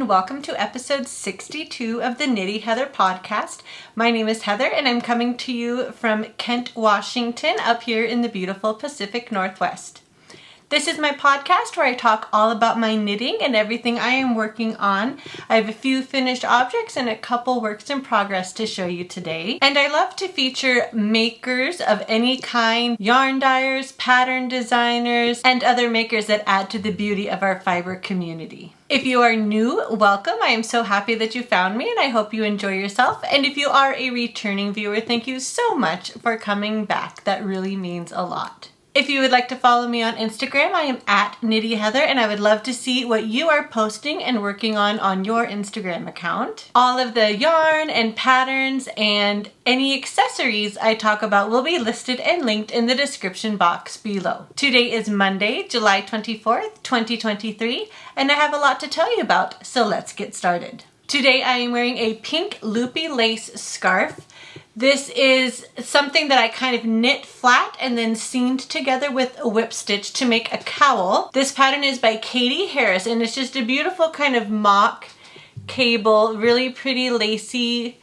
and welcome to episode 62 of the Knitty Heather podcast. My name is Heather and I'm coming to you from Kent, Washington, up here in the beautiful Pacific Northwest. This is my podcast where I talk all about my knitting and everything I am working on. I have a few finished objects and a couple works in progress to show you today. And I love to feature makers of any kind, yarn dyers, pattern designers, and other makers that add to the beauty of our fiber community. If you are new, welcome. I am so happy that you found me and I hope you enjoy yourself. And if you are a returning viewer, thank you so much for coming back. That really means a lot. If you would like to follow me on Instagram, I am at Knitty Heather, and I would love to see what you are posting and working on your Instagram account. All of the yarn and patterns and any accessories I talk about will be listed and linked in the description box below. Today is Monday, July 24th, 2023, and I have a lot to tell you about, so let's get started. Today I am wearing a pink loopy lace scarf. This is something that I kind of knit flat and then seamed together with a whip stitch to make a cowl. This pattern is by Katie Harris and it's just a beautiful kind of mock cable, really pretty lacy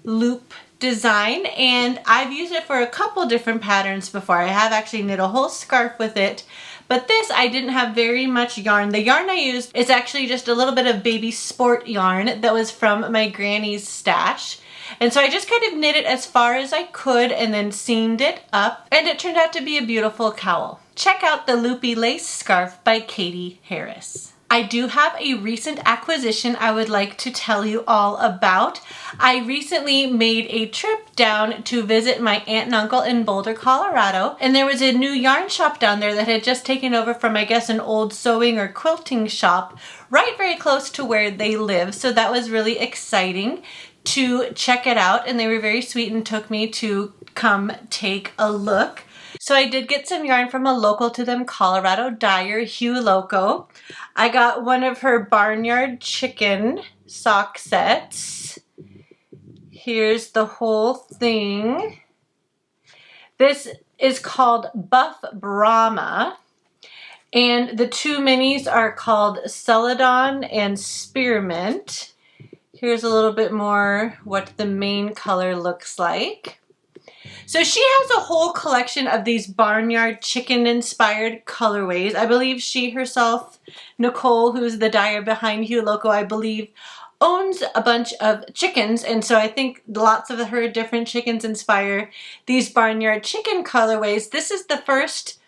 loop design, and I've used it for a couple different patterns before. I have actually knit a whole scarf with it, but this I didn't have very much yarn. The yarn I used is actually just a little bit of baby sport yarn that was from my granny's stash. And so I just kind of knit it as far as I could and then seamed it up, and it turned out to be a beautiful cowl. Check out the Loopy Lace Scarf by Katie Harris. I do have a recent acquisition I would like to tell you all about. I recently made a trip down to visit my aunt and uncle in Boulder, Colorado, and there was a new yarn shop down there that had just taken over from, I guess, an old sewing or quilting shop right very close to where they live. So that was really exciting to check it out, and they were very sweet and took me to come take a look. So I did get some yarn from a local to them Colorado dyer, Hugh Loco. I got one of her Barnyard Chicken sock sets. Here's the whole thing. This is called Buff Brahma, and the two minis are called Celadon and Spearmint. Here's a little bit more what the main color looks like. So she has a whole collection of these barnyard chicken inspired colorways. I believe she herself, Nicole, who's the dyer behind Hugh Loco, I believe owns a bunch of chickens, and so I think lots of her different chickens inspire these barnyard chicken colorways. This is the first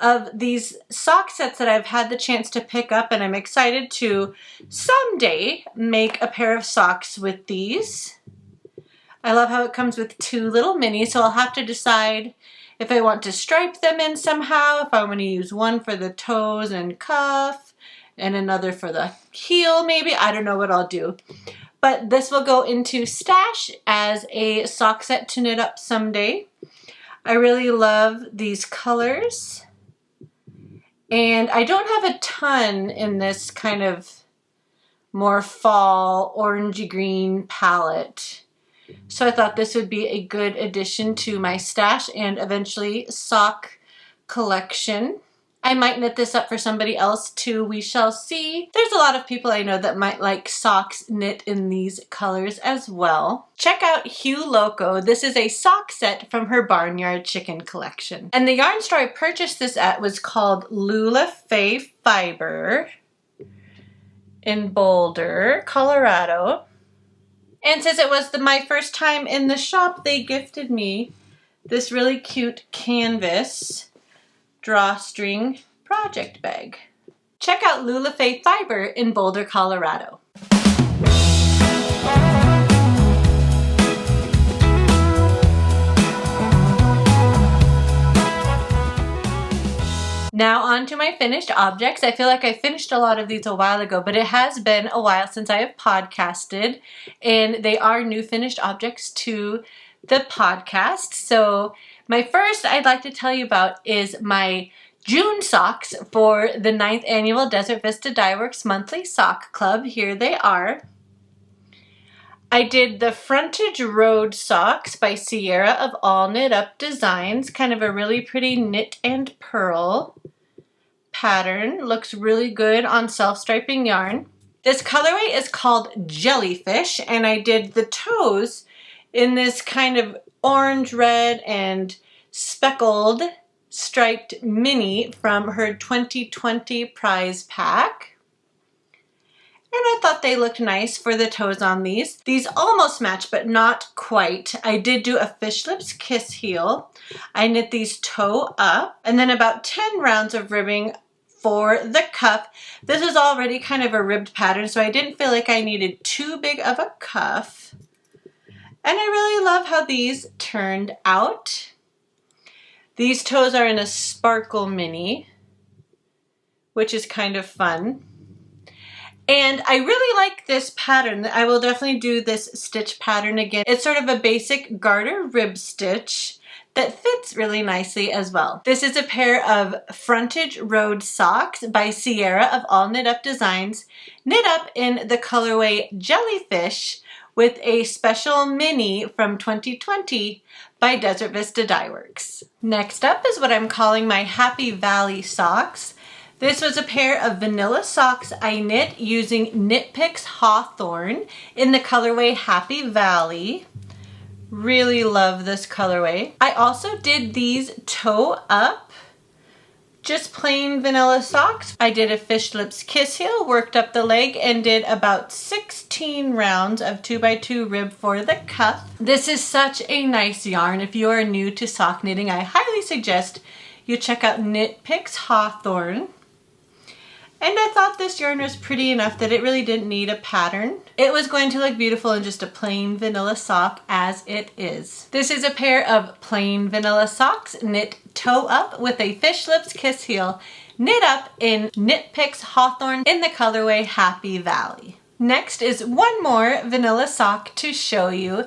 of these sock sets that I've had the chance to pick up, and I'm excited to someday make a pair of socks with these. I love how it comes with two little minis, so I'll have to decide if I want to stripe them in somehow, if I want to use one for the toes and cuff and another for the heel maybe. I don't know what I'll do. But this will go into stash as a sock set to knit up someday. I really love these colors. And I don't have a ton in this kind of more fall orangey green palette. So I thought this would be a good addition to my stash and eventually sock collection. I might knit this up for somebody else too. We shall see. There's a lot of people I know that might like socks knit in these colors as well. Check out Hugh Loco. This is a sock set from her Barnyard Chicken collection. And the yarn store I purchased this at was called Lula Fay Fiber in Boulder, Colorado. And since it was my first time in the shop, they gifted me this really cute canvas drawstring project bag. Check out Lula Fay Fiber in Boulder, Colorado. Now on to my finished objects. I feel like I finished a lot of these a while ago, but it has been a while since I have podcasted, and they are new finished objects to the podcast. So my first I'd like to tell you about is my June socks for the 9th annual Desert Vista Dye Works Monthly Sock Club. Here they are. I did the Frontage Road socks by Sierra of All Knit Up Designs, kind of a really pretty knit and purl pattern. Looks really good on self-striping yarn. This colorway is called Jellyfish, and I did the toes in this kind of orange, red, and speckled striped mini from her 2020 prize pack. And I thought they looked nice for the toes on these. These almost match, but not quite. I did do a fish lips kiss heel. I knit these toe up, and then about 10 rounds of ribbing for the cuff. This is already kind of a ribbed pattern, so I didn't feel like I needed too big of a cuff. And I really love how these turned out. These toes are in a sparkle mini, which is kind of fun. And I really like this pattern. I will definitely do this stitch pattern again. It's sort of a basic garter rib stitch that fits really nicely as well. This is a pair of Frontage Road socks by Sierra of All Knit Up Designs, knit up in the colorway Jellyfish with a special mini from 2020 by Desert Vista Dye Works. Next up is what I'm calling my Happy Valley socks. This was a pair of vanilla socks I knit using Knit Picks Hawthorn in the colorway Happy Valley. Really love this colorway. I also did these toe up, just plain vanilla socks. I did a fish lips kiss heel, worked up the leg, and did about 16 rounds of 2x2 rib for the cuff. This is such a nice yarn. If you are new to sock knitting, I highly suggest you check out Knit Picks Hawthorn. And I thought this yarn was pretty enough that it really didn't need a pattern. It was going to look beautiful in just a plain vanilla sock as it is. This is a pair of plain vanilla socks knit toe up with a fish lips kiss heel, knit up in Knit Picks Hawthorn in the colorway Happy Valley. Next is one more vanilla sock to show you.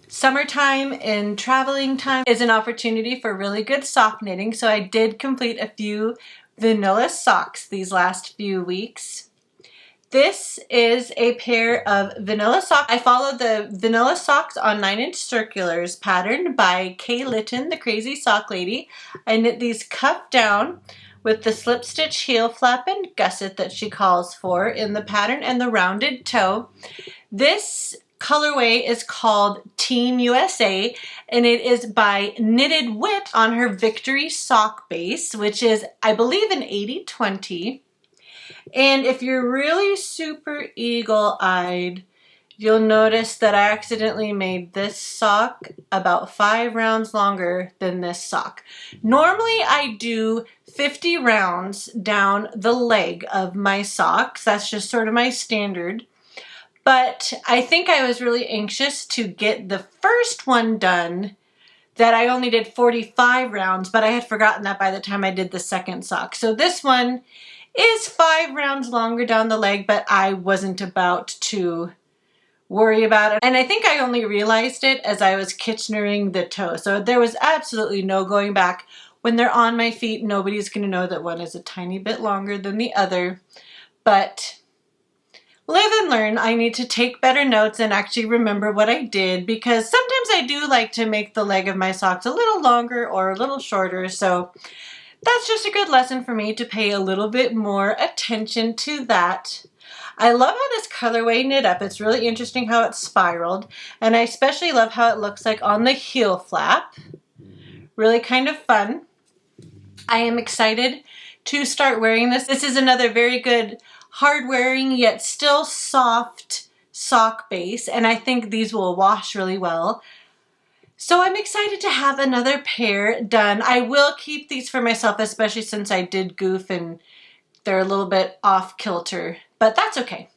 Summertime and traveling time is an opportunity for really good sock knitting, so I did complete a few vanilla socks these last few weeks. This is a pair of vanilla socks. I followed the vanilla socks on 9-inch circulars pattern by Kay Litton, the Crazy Sock Lady. I knit these cuff down with the slip stitch heel flap and gusset that she calls for in the pattern and the rounded toe. This colorway is called Team USA, and it is by Knitted Wit on her Victory sock base, which is, I believe, an 80/20. And if you're really super eagle-eyed, you'll notice that I accidentally made this sock about 5 rounds longer than this sock. Normally I do 50 rounds down the leg of my socks. That's just sort of my standard. But I think I was really anxious to get the first one done that I only did 45 rounds, but I had forgotten that by the time I did the second sock. So this one is 5 rounds longer down the leg, but I wasn't about to worry about it. And I think I only realized it as I was Kitchenering the toe. So there was absolutely no going back. When they're on my feet, nobody's going to know that one is a tiny bit longer than the other. But live and learn. I need to take better notes and actually remember what I did, because sometimes I do like to make the leg of my socks a little longer or a little shorter. So that's just a good lesson for me to pay a little bit more attention to that. I love how this colorway knit up. It's really interesting how it's spiraled, and I especially love how it looks like on the heel flap. Really kind of fun. I am excited to start wearing this. This is another very good hard wearing yet still soft sock base, and I think these will wash really well. So I'm excited to have another pair done. I will keep these for myself, especially since I did goof and they're a little bit off kilter, but that's okay.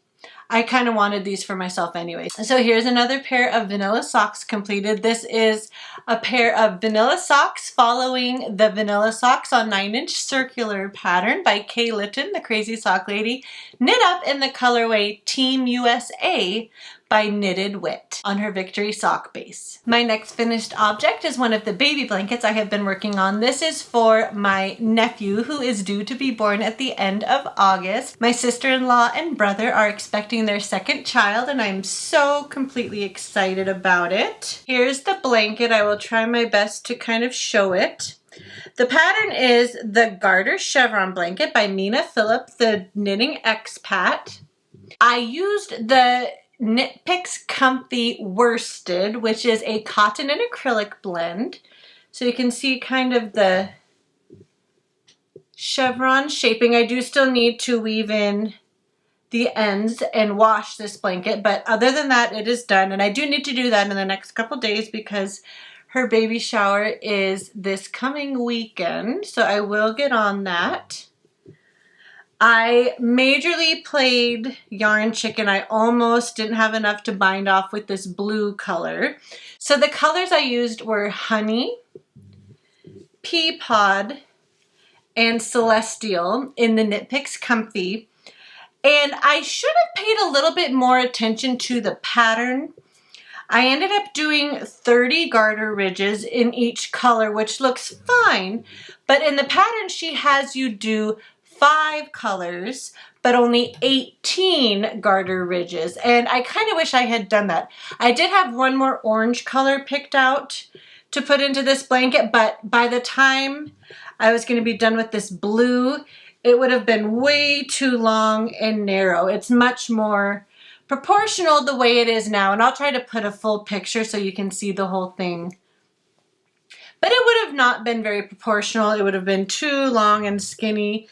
I kind of wanted these for myself anyway. So here's another pair of vanilla socks completed. This is a pair of vanilla socks following the vanilla socks on 9-inch circular pattern by Kay Litton, the Crazy Sock Lady, knit up in the colorway Team USA by Knitted Wit on her Victory sock base. My next finished object is one of the baby blankets I have been working on. This is for my nephew, who is due to be born at the end of August. My sister-in-law and brother are expecting their second child, and I'm so completely excited about it. Here's the blanket. I will try my best to kind of show it. The pattern is the Garter Chevron Blanket by Mina Phillip, the Knitting Expat. I used the Knit Picks Comfy Worsted, which is a cotton and acrylic blend. So you can see kind of the chevron shaping. I do still need to weave in the ends and wash this blanket, but other than that, it is done. And I do need to do that in the next couple days because her baby shower is this coming weekend, so I will get on that. I majorly played Yarn Chicken. I almost didn't have enough to bind off with this blue color. So the colors I used were Honey, Pea Pod, and Celestial in the Knit Picks Comfy. And I should have paid a little bit more attention to the pattern. I ended up doing 30 garter ridges in each color, which looks fine, but in the pattern she has you do 5 colors, but only 18 garter ridges, and I kind of wish I had done that. I did have one more orange color picked out to put into this blanket, but by the time I was going to be done with this blue, it would have been way too long and narrow. It's much more proportional the way it is now, and I'll try to put a full picture so you can see the whole thing. But it would have not been very proportional. It would have been too long and skinny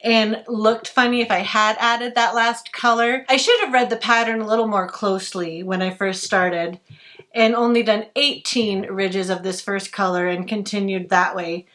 and looked funny if I had added that last color. I should have read the pattern a little more closely when I first started and only done 18 ridges of this first color and continued that way.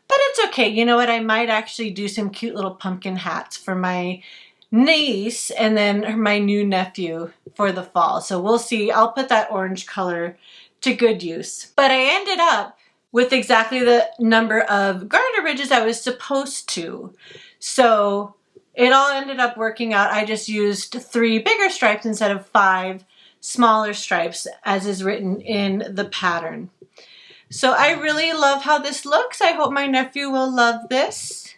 But it's okay. You know what? I might actually do some cute little pumpkin hats for my niece and then my new nephew for the fall. So we'll see. I'll put that orange color to good use. But I ended up with exactly the number of garter ridges I was supposed to. So it all ended up working out. I just used 3 bigger stripes instead of 5 smaller stripes as is written in the pattern. So I really love how this looks. I hope my nephew will love this.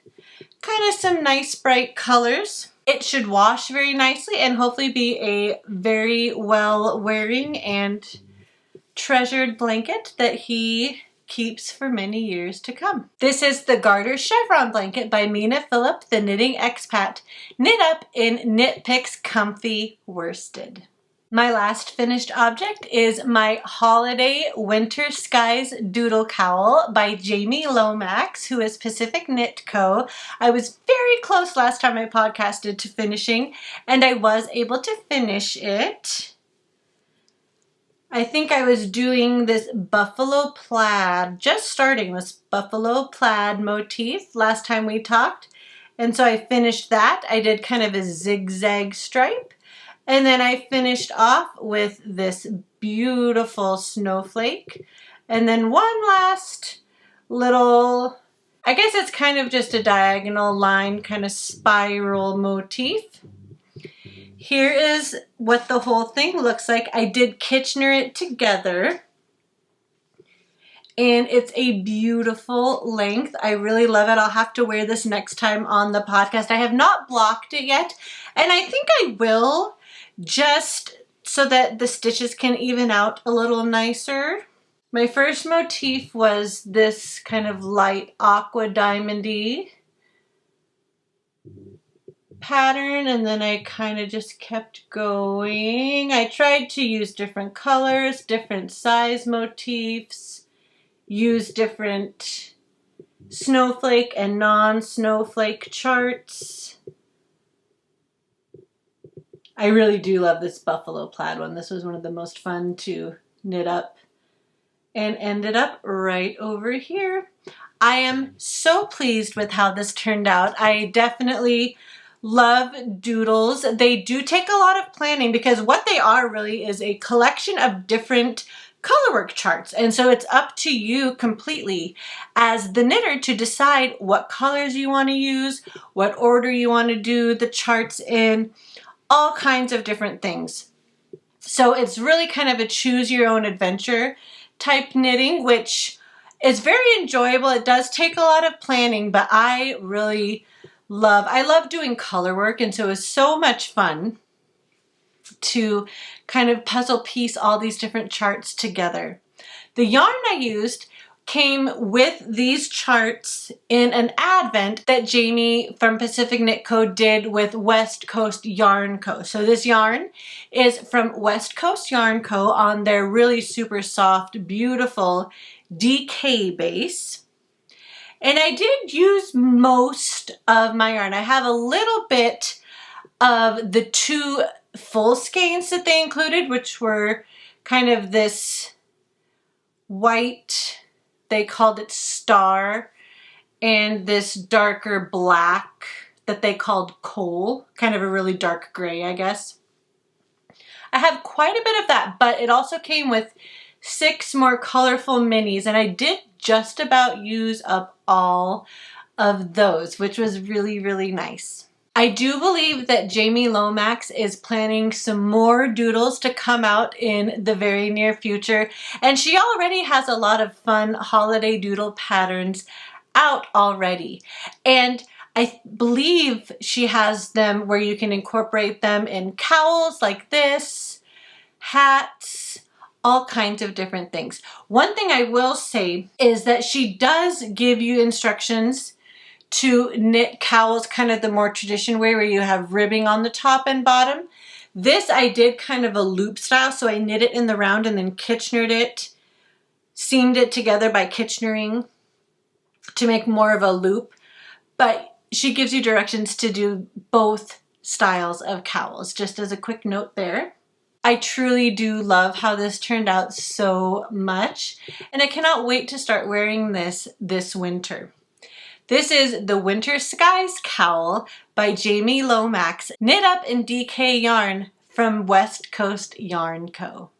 Kind of some nice bright colors. It should wash very nicely and hopefully be a very well wearing and treasured blanket that he keeps for many years to come. This is the Garter Chevron Blanket by Mina Phillip, the knitting expat, knit up in Knit Picks Comfy Worsted. My last finished object is my Holiday Winter Skies Doodle Cowl by Jamie Lomax, who is Pacific Knit Co. I was very close last time I podcasted to finishing, and I was able to finish it. I think I was doing this buffalo plaid, just starting this buffalo plaid motif last time we talked, and so I finished that. I did kind of a zigzag stripe. And then I finished off with this beautiful snowflake. And then one last little, I guess it's kind of just a diagonal line, kind of spiral motif. Here is what the whole thing looks like. I did Kitchener it together. And it's a beautiful length. I really love it. I'll have to wear this next time on the podcast. I have not blocked it yet. And I think I will, just so that the stitches can even out a little nicer. My first motif was this kind of light aqua diamondy pattern, and then I kind of just kept going. I tried to use different colors, different size motifs, use different snowflake and non-snowflake charts. I really do love this buffalo plaid one. This was one of the most fun to knit up and ended up right over here. I am so pleased with how this turned out. I definitely love doodles. They do take a lot of planning because what they are really is a collection of different colorwork charts. And so it's up to you completely as the knitter to decide what colors you want to use, what order you want to do the charts in, all kinds of different things. So it's really kind of a choose your own adventure type knitting, which is very enjoyable. It does take a lot of planning, but I really love doing color work, and so it was so much fun to kind of puzzle piece all these different charts together. The yarn I used came with these charts in an advent that Jamie from Pacific Knit Co. did with West Coast Yarn Co. So this yarn is from West Coast Yarn Co. on their really super soft, beautiful DK base. And I did use most of my yarn. I have a little bit of the 2 full skeins that they included, which were kind of this white, they called it Star, and this darker black that they called Coal, kind of a really dark gray, I guess. I have quite a bit of that, but it also came with 6 more colorful minis, and I did just about use up all of those, which was really, really nice. I do believe that Jamie Lomax is planning some more doodles to come out in the very near future, and she already has a lot of fun holiday doodle patterns out already. And I believe she has them where you can incorporate them in cowls like this, hats, all kinds of different things. One thing I will say is that she does give you instructions to knit cowls kind of the more traditional way where you have ribbing on the top and bottom. This I did kind of a loop style, so I knit it in the round and then Kitchenered it, seamed it together by Kitchenering to make more of a loop. But she gives you directions to do both styles of cowls, just as a quick note there. I truly do love how this turned out so much, and I cannot wait to start wearing this winter. This is the Winter Skies Cowl by Jamie Lomax, knit up in DK yarn from West Coast Yarn Co.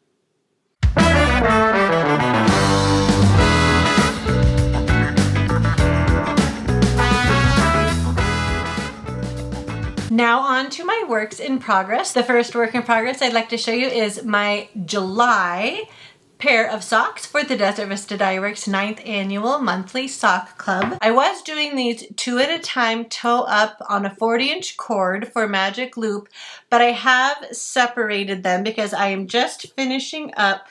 Now on to my works in progress. The first work in progress I'd like to show you is my July pair of socks for the Desert Vista Dye Works 9th annual monthly sock club. I was doing these 2 at a time, toe up on a 40-inch cord for magic loop, but I have separated them because I am just finishing up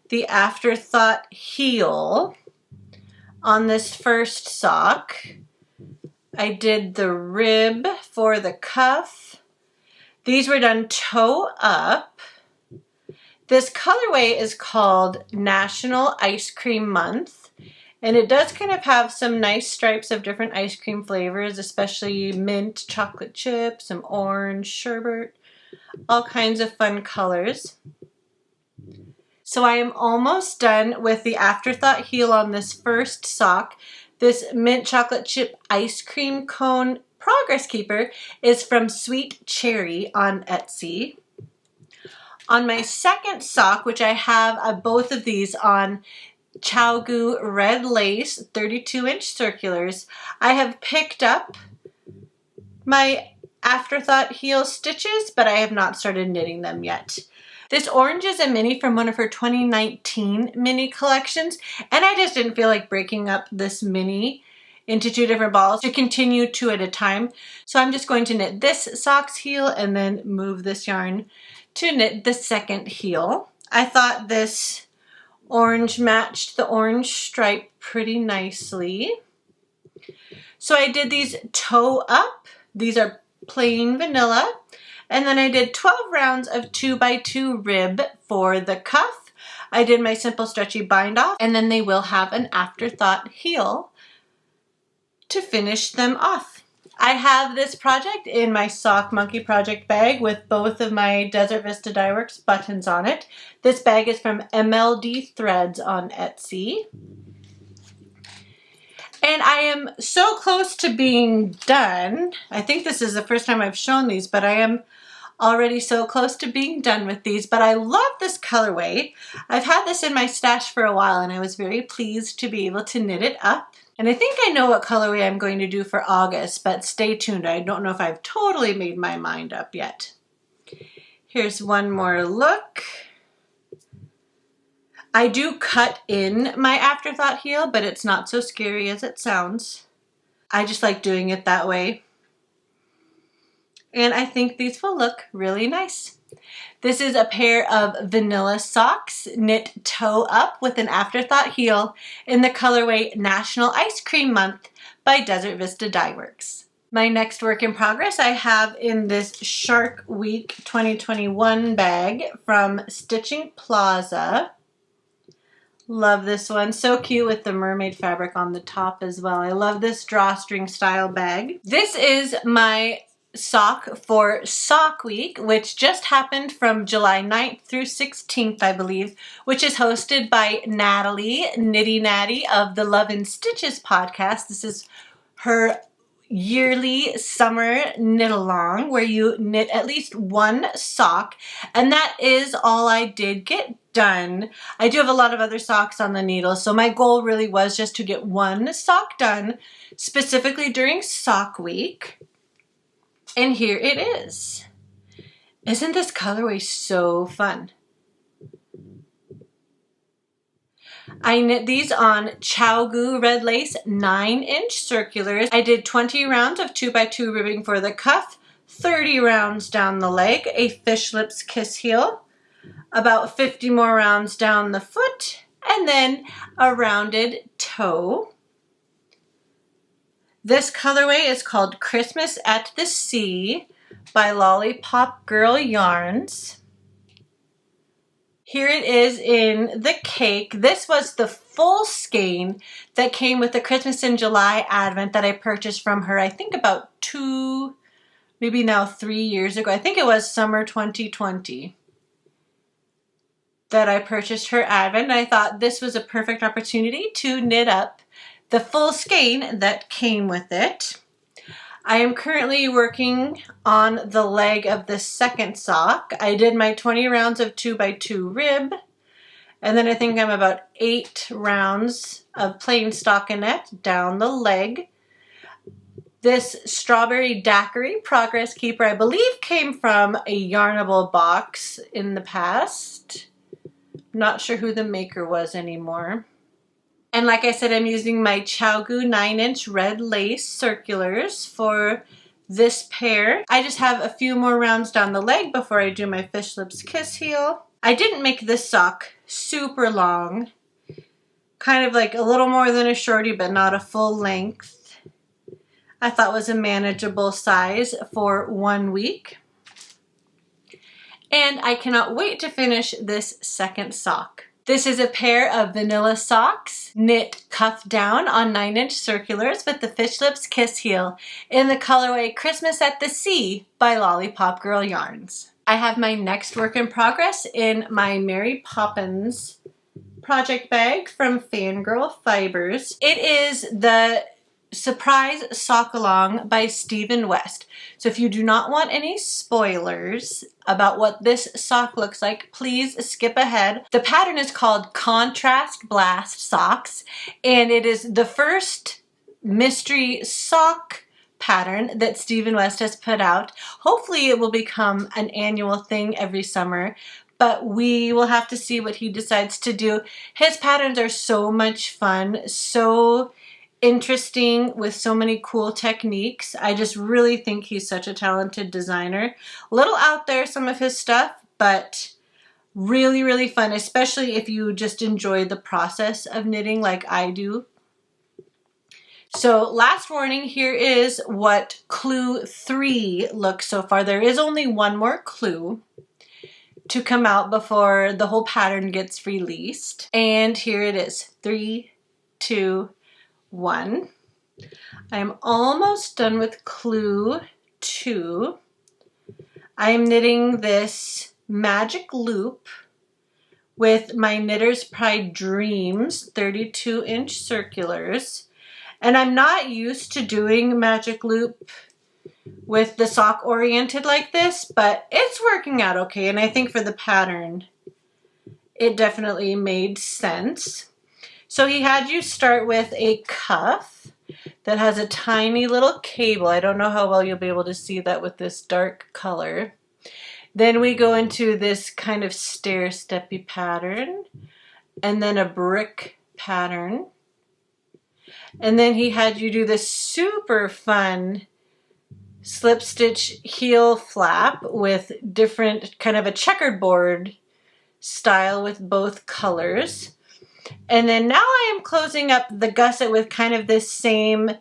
the afterthought heel on this first sock. I did the rib for the cuff. These were done toe up. This colorway is called National Ice Cream Month, and it does kind of have some nice stripes of different ice cream flavors, especially mint, chocolate chip, some orange, sherbet, all kinds of fun colors. So I am almost done with the afterthought heel on this first sock. This mint chocolate chip ice cream cone progress keeper is from Sweet Cherry on Etsy. On my second sock, which I have both of these on ChiaoGoo red lace 32-inch circulars, I have picked up my afterthought heel stitches, but I have not started knitting them yet. This orange is a mini from one of her 2019 mini collections, and I just didn't feel like breaking up this mini into 2 different balls to continue 2 at a time. So I'm just going to knit this sock's heel and then move this yarn to knit the second heel. I thought this orange matched the orange stripe pretty nicely. So I did these toe up. These are plain vanilla. And then I did 12 rounds of 2x2 rib for the cuff. I did my simple stretchy bind off, and then they will have an afterthought heel to finish them off. I have this project in my Sock Monkey project bag with both of my Desert Vista Dye Works buttons on it. This bag is from MLD Threads on Etsy. And I am so close to being done. I think this is the first time I've shown these, but I am already so close to being done with these. But I love this colorway. I've had this in my stash for a while, and I was very pleased to be able to knit it up. And I think I know what colorway I'm going to do for August, but stay tuned. I don't know if I've totally made my mind up yet. Here's one more look. I do cut in my afterthought heel, but it's not so scary as it sounds. I just like doing it that way. And I think these will look really nice. This is a pair of vanilla socks, knit toe up with an afterthought heel in the colorway National Ice Cream Month by Desert Vista Dye Works. My next work in progress I have in this Shark Week 2021 bag from Stitching Plaza. Love this one. So cute with the mermaid fabric on the top as well. I love this drawstring style bag. This is my sock for Sock Week, which just happened from July 9th through 16th, I believe, which is hosted by Natalie, Knitty Natty of the Love and Stitches podcast. This is her yearly summer knit along where you knit at least one sock, and that is all I did get done. I do have a lot of other socks on the needle, so my goal really was just to get one sock done specifically during Sock Week, and here it is. Isn't this colorway so fun? I knit these on ChiaoGoo red lace 9-inch circulars. I did 20 rounds of 2x2 ribbing for the cuff, 30 rounds down the leg, a fish lips kiss heel, about 50 more rounds down the foot, and then a rounded toe. This colorway is called Christmas at the Sea by Lollipop Girl Yarns. Here it is in the cake. This was the full skein that came with the Christmas in July advent that I purchased from her, I think about 2, maybe now 3 years ago. I think it was summer 2020 that I purchased her advent. And I thought this was a perfect opportunity to knit up the full skein that came with it. I am currently working on the leg of the second sock. I did my 20 rounds of 2x2 rib, and then I think I'm about 8 rounds of plain stockinette down the leg. This strawberry daiquiri progress keeper, I believe, came from a Yarnable box in the past. Not sure who the maker was anymore. And like I said, I'm using my ChiaoGoo 9-inch red lace circulars for this pair. I just have a few more rounds down the leg before I do my fish lips kiss heel. I didn't make this sock super long, kind of like a little more than a shorty, but not a full length. I thought was a manageable size for 1 week. And I cannot wait to finish this second sock. This is a pair of vanilla socks, knit cuff down on 9-inch circulars with the fish lips kiss heel in the colorway Christmas at the Sea by Lollipop Girl Yarns. I have my next work in progress in my Mary Poppins project bag from Fangirl Fibers. It is the Surprise Sock Along by Stephen West. So if you do not want any spoilers about what this sock looks like, please skip ahead. The pattern is called Contrast Blast Socks, and it is the first mystery sock pattern that Stephen West has put out. Hopefully it will become an annual thing every summer, but we will have to see what he decides to do. His patterns are so much fun, so interesting, with so many cool techniques. I just really think he's such a talented designer. A little out there, some of his stuff, but really, really fun, especially if you just enjoy the process of knitting like I do. So last warning, here is what clue 3 looks so far. There is only one more clue to come out before the whole pattern gets released. And here it is. 3, 2, 1. I am almost done with clue 2. I am knitting this magic loop with my Knitter's Pride Dreams 32-inch circulars. And I'm not used to doing magic loop with the sock oriented like this, but it's working out okay. And I think for the pattern, it definitely made sense. So he had you start with a cuff that has a tiny little cable. I don't know how well you'll be able to see that with this dark color. Then we go into this kind of stair-steppy pattern, and then a brick pattern. And then he had you do this super fun slip stitch heel flap with different kind of a checkerboard style with both colors. And then now I am closing up the gusset with kind of this same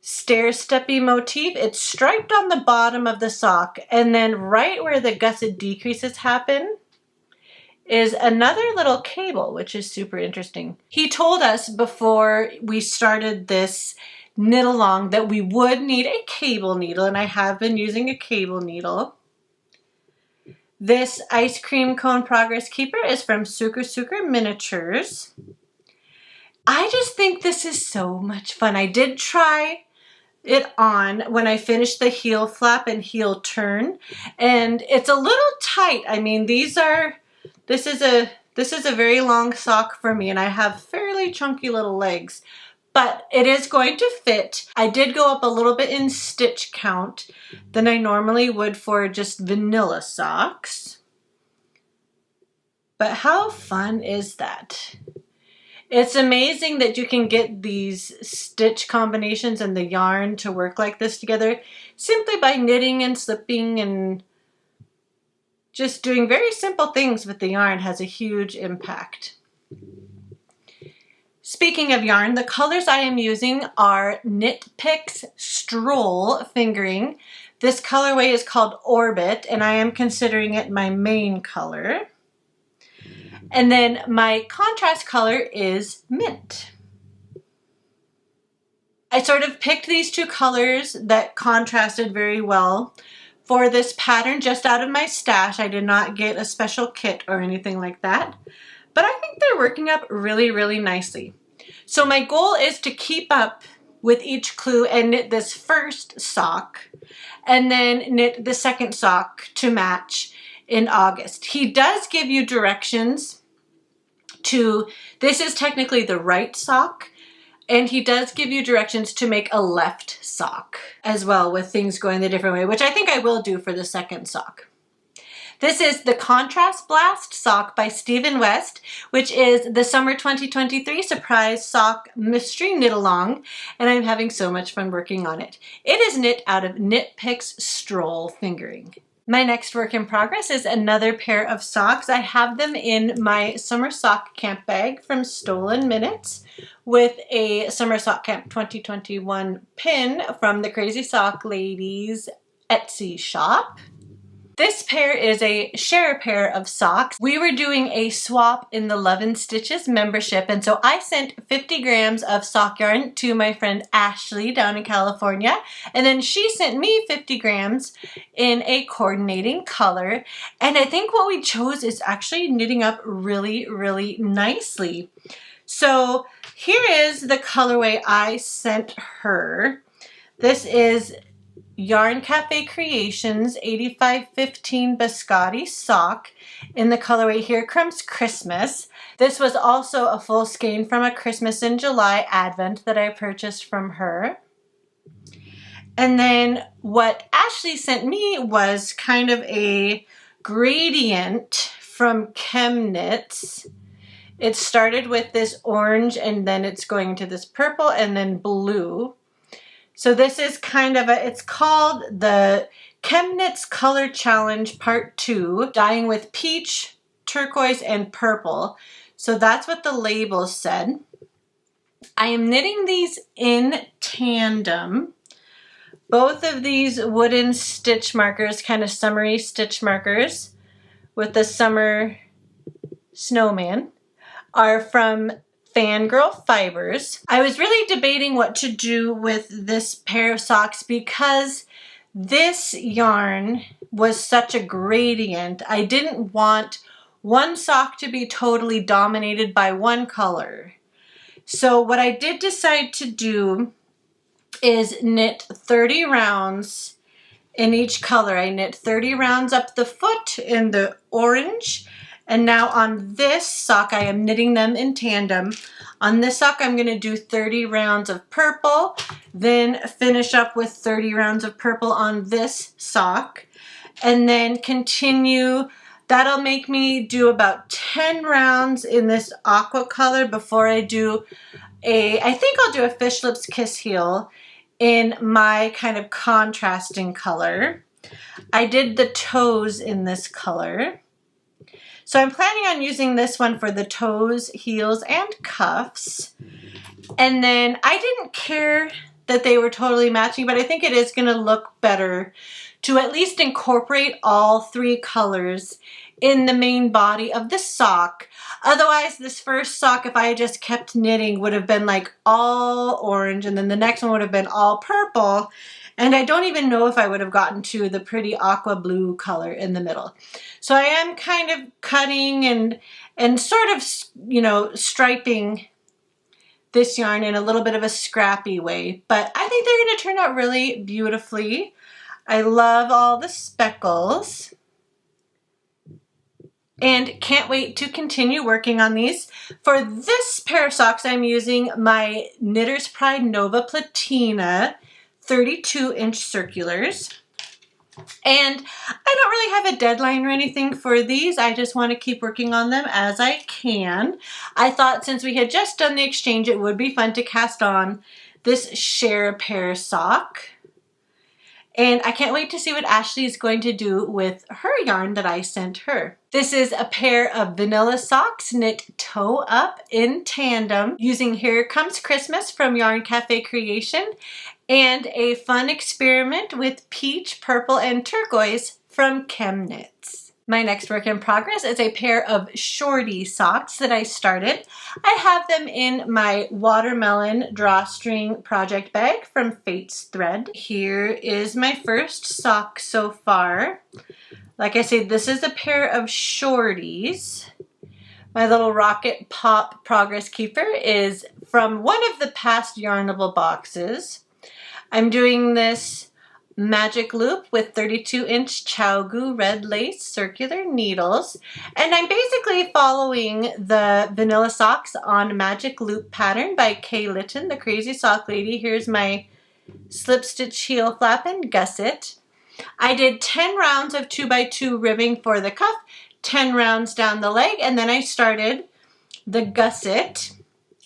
stair-steppy motif. It's striped on the bottom of the sock, and then right where the gusset decreases happen is another little cable, which is super interesting. He told us before we started this knit along that we would need a cable needle, and I have been using a cable needle. This ice cream cone progress keeper is from Suker Miniatures. I just think this is so much fun. I did try it on when I finished the heel flap and heel turn, and it's a little tight. I mean, this is a very long sock for me, and I have fairly chunky little legs, but it is going to fit. I did go up a little bit in stitch count than I normally would for just vanilla socks. But how fun is that? It's amazing that you can get these stitch combinations and the yarn to work like this together simply by knitting and slipping, and just doing very simple things with the yarn has a huge impact. Speaking of yarn, the colors I am using are Knit Picks Stroll Fingering. This colorway is called Orbit, and I am considering it my main color. And then my contrast color is Mint. I sort of picked these two colors that contrasted very well for this pattern just out of my stash. I did not get a special kit or anything like that, but I think they're working up really, really nicely. So my goal is to keep up with each clue and knit this first sock and then knit the second sock to match in August. He does give you directions to, this is technically the right sock, and he does give you directions to make a left sock as well, with things going the different way, which I think I will do for the second sock. This is the Contrast Blast sock by Stephen West, which is the Summer 2023 Surprise Sock Mystery Knit Along, and I'm having so much fun working on it. It is knit out of Knit Picks Stroll Fingering. My next work in progress is another pair of socks. I have them in my Summer Sock Camp bag from Stolen Minutes with a Summer Sock Camp 2021 pin from the Crazy Sock Ladies Etsy shop. This pair is a share pair of socks. We were doing a swap in the Love and Stitches membership, and so I sent 50 grams of sock yarn to my friend Ashley down in California, and then she sent me 50 grams in a coordinating color, and I think what we chose is actually knitting up really, really nicely. So here is the colorway I sent her. This is Yarn Cafe Creations 8515 Biscotti sock in the colorway Here Comes Christmas. This was also a full skein from a Christmas in July advent that I purchased from her. And then what Ashley sent me was kind of a gradient from ChemKnits. It started with this orange, and then it's going to this purple and then blue. So this is kind of it's called the ChemKnits Color Challenge Part 2, dyeing with peach, turquoise, and purple. So that's what the label said. I am knitting these in tandem. Both of these wooden stitch markers, kind of summery stitch markers with the summer snowman, are from Fangirl Fibers. I was really debating what to do with this pair of socks because this yarn was such a gradient. I didn't want one sock to be totally dominated by one color. So what I did decide to do is knit 30 rounds in each color. I knit 30 rounds up the foot in the orange, and now on this sock I am knitting them in tandem. On this sock I'm going to do 30 rounds of purple, then finish up with 30 rounds of purple on this sock, and then continue. That'll make me do about 10 rounds in this aqua color before I do I think I'll do a Fish Lips Kiss Heel in my kind of contrasting color. I did the toes in this color. So I'm planning on using this one for the toes, heels, and cuffs. And then I didn't care that they were totally matching, but I think it is going to look better to at least incorporate all three colors in the main body of the sock. Otherwise, this first sock, if I had just kept knitting, would have been like all orange, and then the next one would have been all purple. And I don't even know if I would have gotten to the pretty aqua blue color in the middle. So I am kind of cutting and sort of, you know, striping this yarn in a little bit of a scrappy way. But I think they're going to turn out really beautifully. I love all the speckles. And can't wait to continue working on these. For this pair of socks, I'm using my Knitter's Pride Nova Platina 32-inch circulars. And I don't really have a deadline or anything for these. I just want to keep working on them as I can. I thought since we had just done the exchange, it would be fun to cast on this Share a Pair sock. And I can't wait to see what Ashley is going to do with her yarn that I sent her. This is a pair of vanilla socks knit toe up in tandem using Here Comes Christmas from Yarn Cafe Creation and a fun experiment with peach, purple, and turquoise from Chem Knits. My next work in progress is a pair of shorty socks that I started. I have them in my watermelon drawstring project bag from Fate's Thread. Here is my first sock so far. Like I said, this is a pair of shorties. My little Rocket Pop Progress Keeper is from one of the past Yarnable boxes. I'm doing this magic loop with 32-inch ChiaoGoo red lace circular needles, and I'm basically following the vanilla socks on magic loop pattern by Kay Litton, the crazy sock lady. Here's my slip stitch heel flap and gusset. I did 10 rounds of 2x2 ribbing for the cuff, 10 rounds down the leg, and then I started the gusset.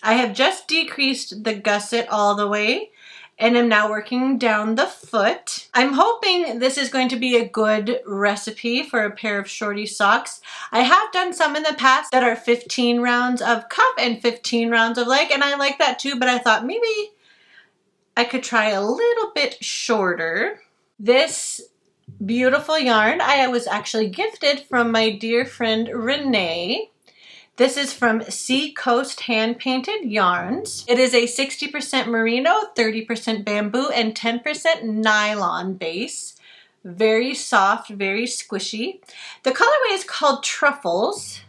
I have just decreased the gusset all the way and I'm now working down the foot. I'm hoping this is going to be a good recipe for a pair of shorty socks. I have done some in the past that are 15 rounds of cuff and 15 rounds of leg, and I like that too, but I thought maybe I could try a little bit shorter. This beautiful yarn I was actually gifted from my dear friend Renee. This is from Sea Coast Hand Painted Yarns. It is a 60% merino, 30% bamboo, and 10% nylon base. Very soft, very squishy. The colorway is called Truffles,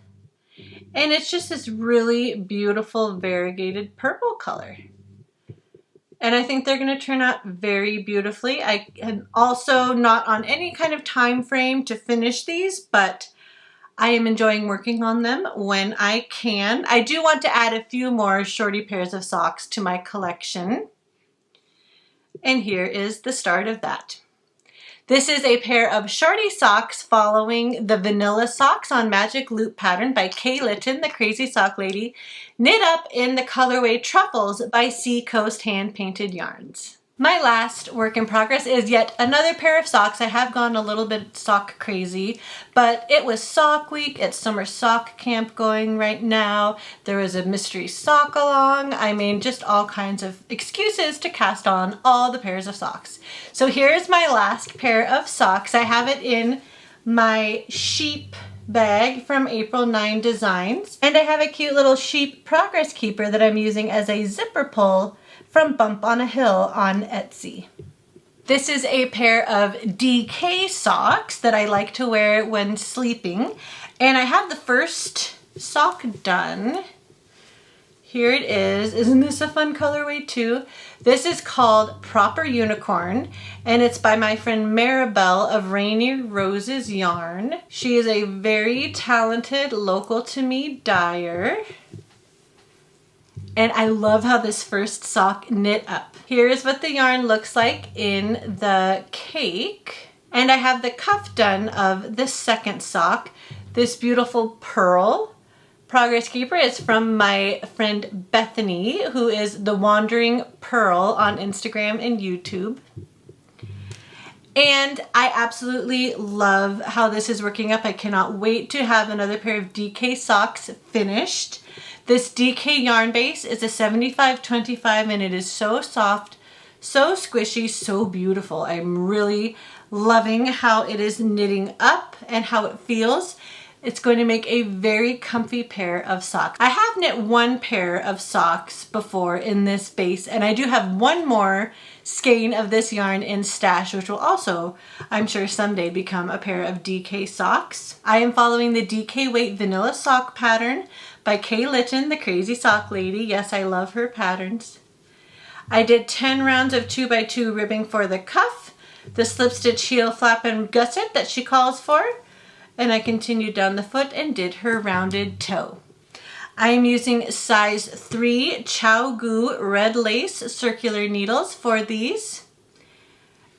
and it's just this really beautiful variegated purple color. And I think they're going to turn out very beautifully. I am also not on any kind of time frame to finish these, but I am enjoying working on them when I can. I do want to add a few more shorty pairs of socks to my collection. And here is the start of that. This is a pair of shorty socks following the vanilla socks on magic loop pattern by Kay Litton, the crazy sock lady, knit up in the colorway Truffles by Sea Coast Hand Painted Yarns. My last work in progress is yet another pair of socks. I have gone a little bit sock crazy, but it was sock week at summer sock camp going right now. There was a mystery sock along. I mean, just all kinds of excuses to cast on all the pairs of socks. So here's my last pair of socks. I have it in my sheep bag from April 9 Designs, and I have a cute little sheep progress keeper that I'm using as a zipper pull from Bump on a Hill on Etsy. This is a pair of DK socks that I like to wear when sleeping, and I have the first sock done. Here it is. Isn't this a fun colorway too? This is called Proper Unicorn, and it's by my friend Maribel of Rainy Roses Yarn. She is a very talented, local to me dyer. And I love how this first sock knit up. Here's what the yarn looks like in the cake. And I have the cuff done of the second sock. This beautiful pearl Progress Keeper is from my friend Bethany, who is The Wandering Pearl on Instagram and YouTube. And I absolutely love how this is working up. I cannot wait to have another pair of DK socks finished. This DK yarn base is a 75/25 and it is so soft, so squishy, so beautiful. I'm really loving how it is knitting up and how it feels. It's going to make a very comfy pair of socks. I have knit one pair of socks before in this base, and I do have one more skein of this yarn in stash, which will also, I'm sure, someday become a pair of DK socks. I am following the DK Weight Vanilla Sock pattern by Kay Litton, the Crazy Sock Lady. Yes, I love her patterns. I did 10 rounds of 2x2 ribbing for the cuff, the slip stitch heel flap and gusset that she calls for, and I continued down the foot and did her rounded toe. I am using size 3 ChiaoGoo red lace circular needles for these,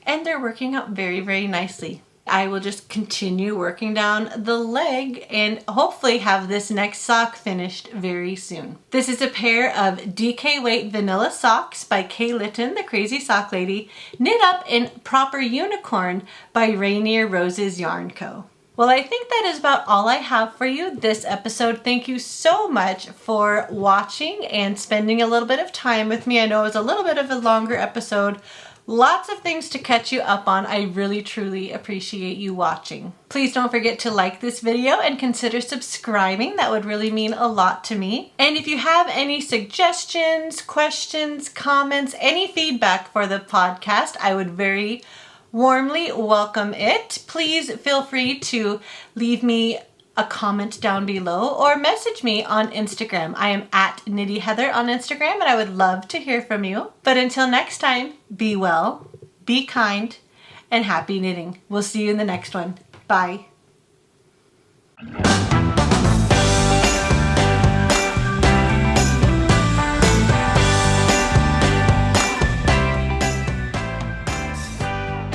and they're working out very, very nicely. I will just continue working down the leg and hopefully have this next sock finished very soon. This is a pair of DK Weight Vanilla Socks by Kay Litton, the Crazy Sock Lady, knit up in Proper Unicorn by Rainier Roses Yarn Co. Well, I think that is about all I have for you this episode. Thank you so much for watching and spending a little bit of time with me. I know it was a little bit of a longer episode. Lots of things to catch you up on. I really, truly appreciate you watching. Please don't forget to like this video and consider subscribing. That would really mean a lot to me. And if you have any suggestions, questions, comments, any feedback for the podcast, I would very warmly welcome it. Please feel free to leave me a comment down below or message me on Instagram. I am at Knitty Heather on Instagram and I would love to hear from you. But until next time, be well, be kind, and happy knitting. We'll see you in the next one. Bye.